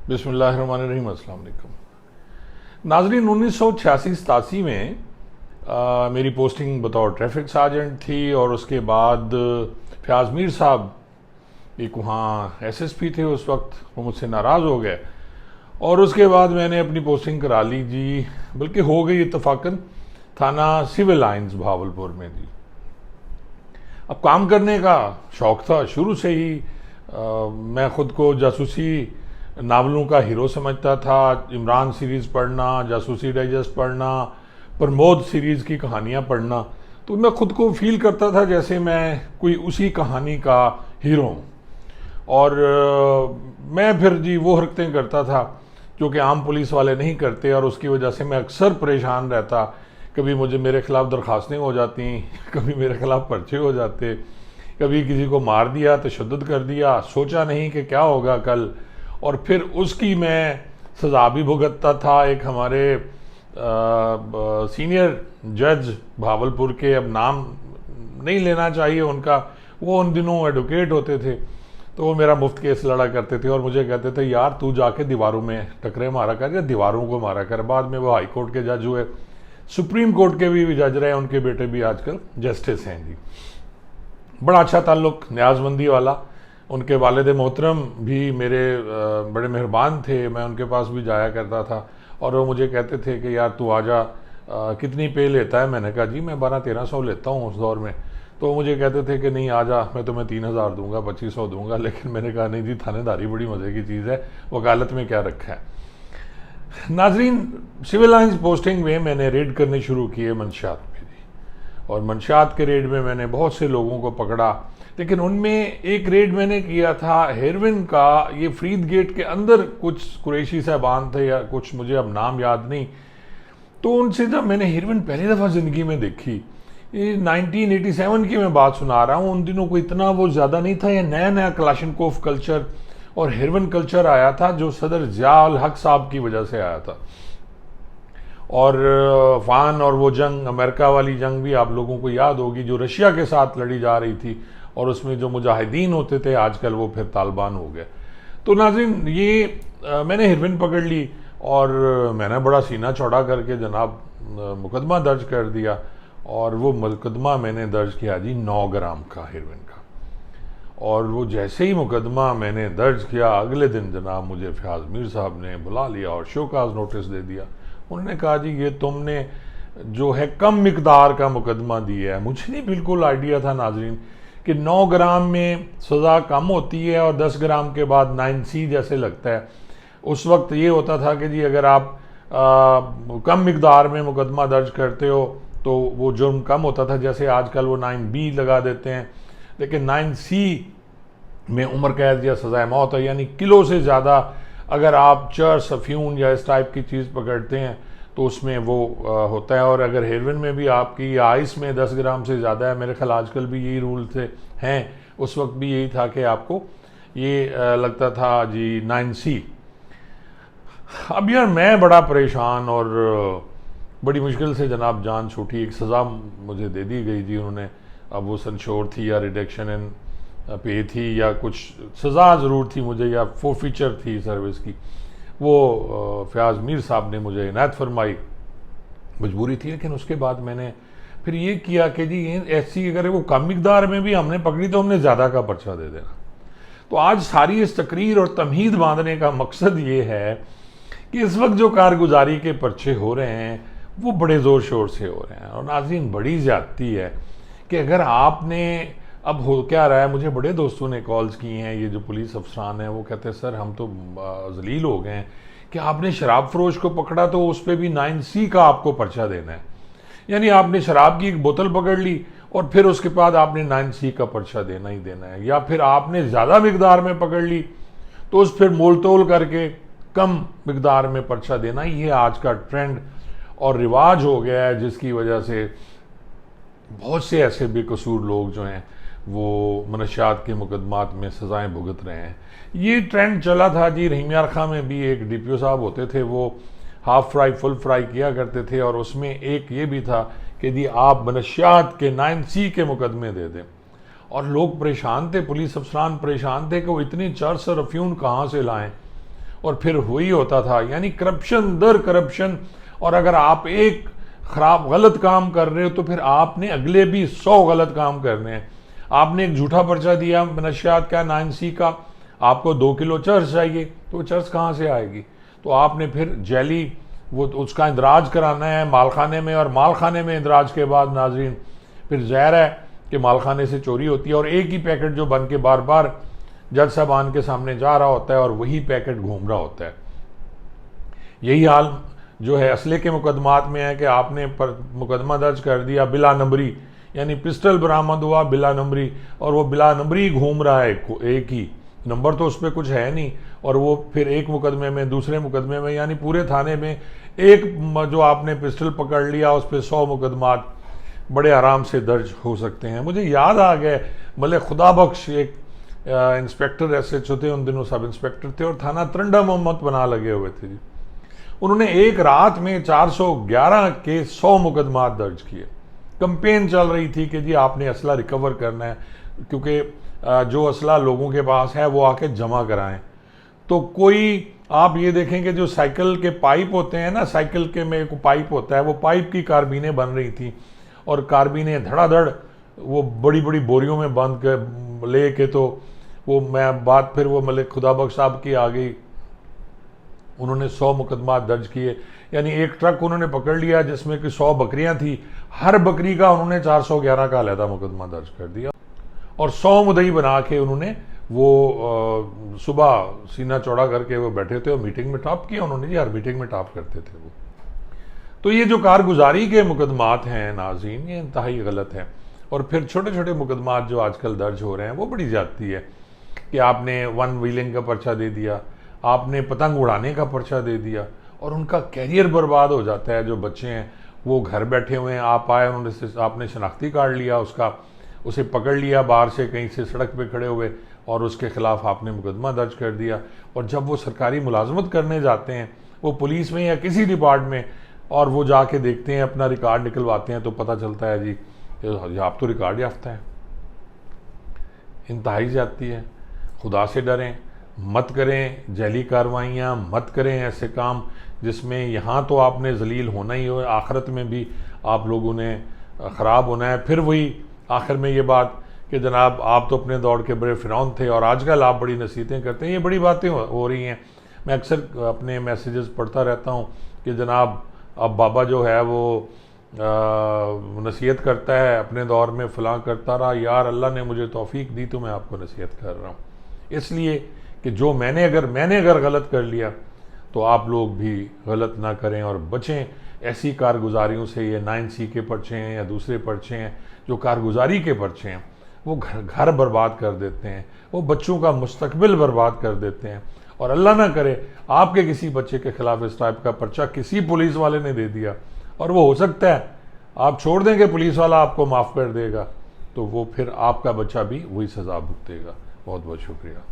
बिस्मिल्लाहिर्रहमानिर्रहीम। अस्सलाम वालेकुम नाजरीन। 1986-87 में मेरी पोस्टिंग बतौर ट्रैफिक सार्जेंट थी और उसके बाद फयाज मीर साहब एक वहाँ एसएसपी थे उस वक्त, वो मुझसे नाराज़ हो गए और उसके बाद मैंने अपनी पोस्टिंग करा ली जी, बल्कि हो गई इत्तफाकन थाना सिविल लाइंस भावलपुर में जी। अब काम करने का शौक़ था शुरू से ही। मैं ख़ुद को जासूसी नावलों का हीरो समझता था। इमरान सीरीज़ पढ़ना, जासूसी डाइजेस्ट पढ़ना, प्रमोद सीरीज़ की कहानियाँ पढ़ना, तो मैं ख़ुद को फील करता था जैसे मैं कोई उसी कहानी का हीरो हूँ। और मैं फिर जी वो हरकतें करता था जो कि आम पुलिस वाले नहीं करते, और उसकी वजह से मैं अक्सर परेशान रहता। कभी मेरे ख़िलाफ़ दरख्वास्तें हो जाती, कभी मेरे ख़िलाफ़ पर्चे हो जाते, कभी किसी को मार दिया, तशद्दुद कर दिया, सोचा नहीं कि क्या होगा कल, और फिर उसकी मैं सज़ा भी भुगतता था। एक हमारे सीनियर जज भावलपुर के, अब नाम नहीं लेना चाहिए उनका, वो उन दिनों एडवोकेट होते थे, तो वो मेरा मुफ्त केस लड़ा करते थे और मुझे कहते थे यार तू जाके दीवारों में टकरे मारा कर या दीवारों को मारा कर। बाद में वो हाई कोर्ट के जज हुए, सुप्रीम कोर्ट के भी जज रहे, उनके बेटे भी आजकल जस्टिस हैं जी। बड़ा अच्छा ताल्लुक, न्याज़मंदी वाला। उनके वालिद मोहतरम भी मेरे बड़े मेहरबान थे, मैं उनके पास भी जाया करता था और वो मुझे कहते थे कि यार तू आजा, कितनी पे लेता है? मैंने कहा जी मैं 1200-1300 लेता हूँ उस दौर में। तो मुझे कहते थे कि नहीं आजा, मैं तुम्हें 3000 दूंगा, 2500 दूंगा। लेकिन मैंने कहा नहीं जी, थानेदारी बड़ी मज़े की चीज़ है, वकालत में क्या रखा है। नाजरीन, सिविल लाइंस पोस्टिंग में मैंने रेड करने शुरू किए मंशियात में जी, और मंशियात के रेड में मैंने बहुत से लोगों को पकड़ा। लेकिन उनमें एक रेड मैंने किया था हेरोइन का। ये फरीद गेट के अंदर कुछ कुरैशी साहबान थे या कुछ, मुझे अब नाम याद नहीं, तो उनसे जब मैंने हेरोइन पहली दफ़ा ज़िंदगी में देखी, ये 1987 की मैं बात सुना रहा हूँ, उन दिनों को इतना वो ज़्यादा नहीं था, ये नया नया क्लाशनकोफ कल्चर और हेरोइन कल्चर आया था जो सदर ज़िया-उल हक साहब की वजह से आया था। और अफगान और वो जंग, अमेरिका वाली जंग भी आप लोगों को याद होगी, जो रशिया के साथ लड़ी जा रही थी, और उसमें जो मुजाहिदीन होते थे आजकल वो फिर तालिबान हो गए। तो नाज़रीन, ये मैंने हेरोइन पकड़ ली और मैंने बड़ा सीना चौड़ा करके जनाब मुकदमा दर्ज कर दिया, और वो मुकदमा मैंने दर्ज किया जी 9 ग्राम का हेरोइन का। और वो जैसे ही मुकदमा मैंने दर्ज किया, अगले दिन जनाब मुझे फयाज मीर साहब ने बुला लिया और शोकाज नोटिस दे दिया। उन्होंने कहा जी ये तुमने जो है कम मिकदार का मुकदमा दिया है। मुझे नहीं बिल्कुल आइडिया था नाजरीन कि 9 ग्राम में सज़ा कम होती है और 10 ग्राम के बाद 9C जैसे लगता है। उस वक्त ये होता था कि जी अगर आप कम मिकदार में मुकदमा दर्ज करते हो तो वो जुर्म कम होता था, जैसे आजकल वो 9B लगा देते हैं। लेकिन 9C में उम्र कैद या सज़ाए मौत है, यानी किलो से ज़्यादा अगर आप चर्स, अफ्यून या इस टाइप की चीज़ पकड़ते हैं तो उसमें वो होता है। और अगर हेरोइन में भी आपकी आइस में 10 ग्राम से ज़्यादा है, मेरे ख्याल आजकल भी यही रूल थे हैं, उस वक्त भी यही था कि आपको ये लगता था जी 9C। अब यार मैं बड़ा परेशान और बड़ी मुश्किल से जनाब जान छूटी। एक सज़ा मुझे दे दी गई जी उन्होंने, अब वो संशोर थी या रिडक्शन इन पे थी या कुछ सज़ा ज़रूर थी मुझे, या फोरफीचर थी सर्विस की, वो फयाज मीर साहब ने मुझे इनायत फरमाई। मजबूरी थी, लेकिन उसके बाद मैंने फिर ये किया कि जी ऐसी अगर वो कम मिकदार में भी हमने पकड़ी तो हमने ज़्यादा का पर्चा दे देना। तो आज सारी इस तकरीर और तमहीद बांधने का मकसद ये है कि इस वक्त जो कारगुजारी के पर्चे हो रहे हैं वो बड़े ज़ोर शोर से हो रहे हैं, और नाज़रीन बड़ी ज़्यादती है कि अगर आपने, अब हो क्या रहा है, मुझे बड़े दोस्तों ने कॉल्स की हैं, ये जो पुलिस अफसरान हैं, वो कहते हैं सर हम तो जलील हो गए हैं कि आपने शराब फरोश को पकड़ा तो उस पर भी 9C का आपको पर्चा देना है। यानी आपने शराब की एक बोतल पकड़ ली और फिर उसके बाद आपने 9C का पर्चा देना ही देना है, या फिर आपने ज़्यादा मिकदार में पकड़ ली तो उस फिर मोल तोल करके कम मिकदार में पर्चा देना। ये आज का ट्रेंड और रिवाज हो गया है, जिसकी वजह से बहुत से ऐसे बेकसूर लोग जो हैं वो मनशियात के मुकदमात में सज़ाएं भुगत रहे हैं। ये ट्रेंड चला था जी, रहीम यार खां में भी एक DPO साहब होते थे, वो हाफ फ्राई फुल फ्राई किया करते थे, और उसमें एक ये भी था कि जी आप मनशियात के 9C के मुकदमे दे दें। और लोग परेशान थे, पुलिस अफसरान परेशान थे कि वो इतनी चर्स और अफ्यून कहाँ से लाएं। और फिर वही होता था, यानी करप्शन दर करप्शन। और अगर आप एक खराब गलत काम कर रहे हो तो फिर आपने अगले भी 100 गलत काम करने हैं। आपने एक झूठा पर्चा दिया नशियात का 9C का, आपको 2 किलो चर्च चाहिए, तो चर्च कहाँ से आएगी? तो आपने फिर जैली वो उसका इंदराज कराना है मालखाने में, और मालखाने में इंदराज के बाद नाजरीन फिर ज़ाहिर है कि मालखाने से चोरी होती है, और एक ही पैकेट जो बन के बार बार जज साहबान के सामने जा रहा होता है और वही पैकेट घूम रहा होता है। यही हाल जो है असले के मुकदमात में है कि आपने मुकदमा दर्ज कर दिया बिला नंबरी, यानी पिस्टल बरामद हुआ बिला नंबरी, और वो बिला नंबरी घूम रहा है, एक ही नंबर तो उस पर कुछ है नहीं, और वो फिर एक मुकदमे में दूसरे मुकदमे में, यानी पूरे थाने में एक जो आपने पिस्टल पकड़ लिया उस पर 100 मुकदमात बड़े आराम से दर्ज हो सकते हैं। मुझे याद आ गए, भले खुदा बख्श एक इंस्पेक्टर SHO थे, उन दिनों सब इंस्पेक्टर थे, और थाना तरंडा मोहम्मद बना लगे हुए थे जी। उन्होंने एक रात में 411 के 100 मुकदमात दर्ज किए। कंपेन चल रही थी कि जी आपने असला रिकवर करना है, क्योंकि जो असला लोगों के पास है वो आके जमा कराएं। तो कोई आप ये देखेंगे जो साइकिल के पाइप होते हैं ना, साइकिल के में एक पाइप होता है, वो पाइप की कारबीनें बन रही थी, और कारबीनें धड़ाधड़ वो बड़ी बड़ी बोरियों में बंद कर ले के, तो वो मैं बात फिर वो मलिक खुदा बख्श साहब की आ गई। उन्होंने 100 मुकदमा दर्ज किए, यानी एक ट्रक उन्होंने पकड़ लिया जिसमें कि 100 बकरियां थी, हर बकरी का उन्होंने 411 का अलहदा मुकदमा दर्ज कर दिया, और 100 मुदई बना के उन्होंने वो सुबह सीना चौड़ा करके वो बैठे थे और मीटिंग में टॉप किया उन्होंने जी, हर मीटिंग में टॉप करते थे वो। तो ये जो कारगुजारी के मुकदमात हैं नाज़रीन, ये इंतहाई गलत है। और फिर छोटे छोटे मुकदमात जो आजकल दर्ज हो रहे हैं वो बड़ी ज्यादती है कि आपने वन व्हीलिंग का पर्चा दे दिया, आपने पतंग उड़ाने का पर्चा दे दिया, और उनका कैरियर बर्बाद हो जाता है। जो बच्चे हैं वो घर बैठे हुए हैं, आप आए उन्होंने आपने शनाख्ती कार्ड लिया उसका, उसे पकड़ लिया बाहर से कहीं से सड़क पे खड़े हुए, और उसके खिलाफ आपने मुकदमा दर्ज कर दिया। और जब वो सरकारी मुलाजमत करने जाते हैं, वो पुलिस में या किसी डिपार्टमेंट में, और वो जाके देखते हैं अपना रिकॉर्ड निकलवाते हैं, तो पता चलता है जी आप तो रिकॉर्ड याफ्ता है। इंतहाई जाती है। खुदा से डरें, मत करें जैली कार्रवाइयाँ, मत करें ऐसे काम जिसमें यहाँ तो आपने जलील होना ही हो, आखिरत में भी आप लोगों ने ख़राब होना है। फिर वही आखिर में ये बात कि जनाब आप तो अपने दौर के बड़े फ़िरौन थे और आजकल आप बड़ी नसीहतें करते हैं, ये बड़ी बातें हो रही हैं। मैं अक्सर अपने मैसेजेस पढ़ता रहता हूँ कि जनाब अब बाबा जो है वो नसीहत करता है, अपने दौर में फ़लाँ करता रहा, यार अल्लाह ने मुझे तौफीक दी तो मैं आपको नसीहत कर रहा हूँ, इसलिए कि जो मैंने अगर गलत कर लिया तो आप लोग भी गलत ना करें और बचें ऐसी कारगुजारियों से। ये 9C के पर्चे हैं या दूसरे पर्चे हैं जो कारगुजारी के पर्चे हैं, वो घर बर्बाद कर देते हैं, वो बच्चों का मुस्तकबिल बर्बाद कर देते हैं। और अल्लाह ना करे आपके किसी बच्चे के खिलाफ इस टाइप का पर्चा किसी पुलिस वाले ने दे दिया, और वो हो सकता है आप छोड़ देंगे पुलिस वाला आपको माफ़ कर देगा, तो वो फिर आपका बच्चा भी वही सज़ा भुगतेगा। बहुत बहुत शुक्रिया।